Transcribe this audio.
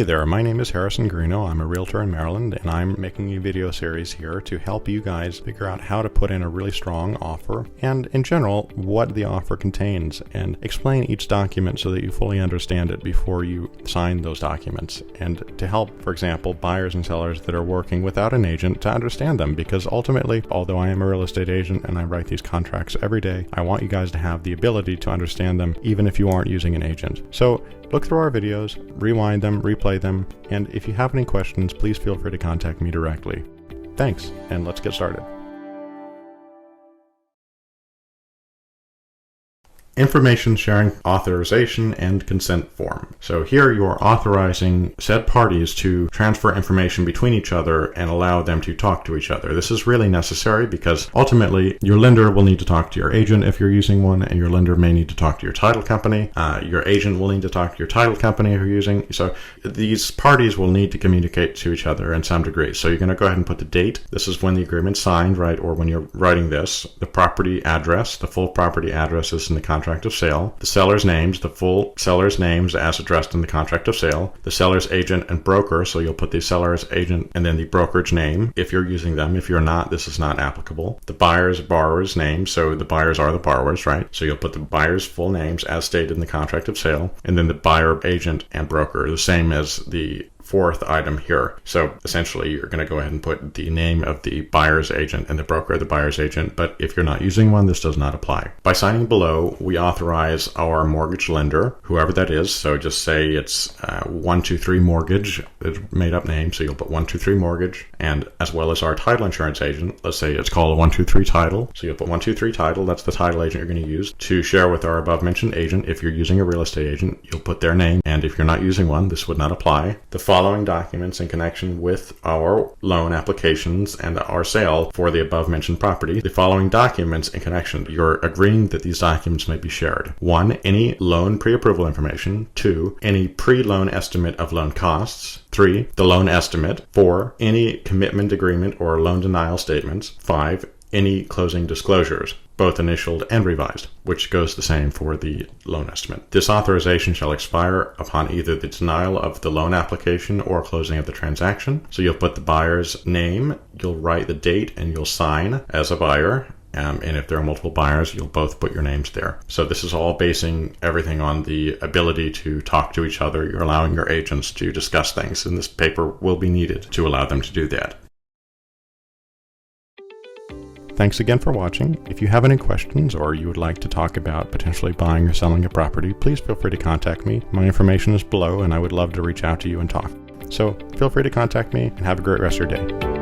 there, my name is Harrison Greenough. I'm a realtor in Maryland, and I'm making a video series here to help you guys figure out how to put in a really strong offer and, in general, what the offer contains, and explain each document so that you fully understand it before you sign those documents, and to help, for example, buyers and sellers that are working without an agent to understand them, because ultimately, although I am a real estate agent and I write these contracts every day, I want you guys to have the ability to understand them even if you aren't using an agent. So look through our videos, rewind them, replay them, and if you have any questions, please feel free to contact me directly. Thanks, and let's get started. Information sharing authorization and consent form. So here you are authorizing said parties to transfer information between each other and allow them to talk to each other. This is really necessary because ultimately your lender will need to talk to your agent if you're using one, and your lender may need to talk to your title company. Your agent will need to talk to your title company if you're using. So these parties will need to communicate to each other in some degree. So you're going to go ahead and put the date. This is when the agreement's signed, right? Or when you're writing this. The property address, the full property address is in the contract of sale, the seller's names, the full seller's names as addressed in the contract of sale, the seller's agent and broker, so you'll put the seller's agent and then the brokerage name if you're using them. If you're not, this is not applicable. The buyer's borrower's name, so the buyers are the borrowers, right? So you'll put the buyer's full names as stated in the contract of sale, and then the buyer, agent, and broker, the same as the fourth item here. So essentially you're going to go ahead and put the name of the buyer's agent and the broker of the buyer's agent, but if you're not using one, this does not apply. By signing below, we authorize our mortgage lender, whoever that is, so just say it's 123 Mortgage, it's a made up name, so you'll put 123 Mortgage, and as well as our title insurance agent, let's say it's called a 123 Title, so you'll put 123 Title, that's the title agent you're going to use, to share with our above mentioned agent. If you're using a real estate agent, you'll put their name, and if you're not using one, this would not apply. The following documents in connection with our loan applications and our sale for the above mentioned property. The following documents in connection. You're agreeing that these documents may be shared. 1. Any loan pre-approval information. 2. Any pre-loan estimate of loan costs. 3. The loan estimate. 4. Any commitment agreement or loan denial statements. 5. Any closing disclosures, both initialed and revised, which goes the same for the loan estimate. This authorization shall expire upon either the denial of the loan application or closing of the transaction. So you'll put the buyer's name, you'll write the date, and you'll sign as a buyer. And if there are multiple buyers, you'll both put your names there. So this is all basing everything on the ability to talk to each other. You're allowing your agents to discuss things, and this paper will be needed to allow them to do that. Thanks again for watching. If you have any questions or you would like to talk about potentially buying or selling a property, please feel free to contact me. My information is below and I would love to reach out to you and talk. So feel free to contact me and have a great rest of your day.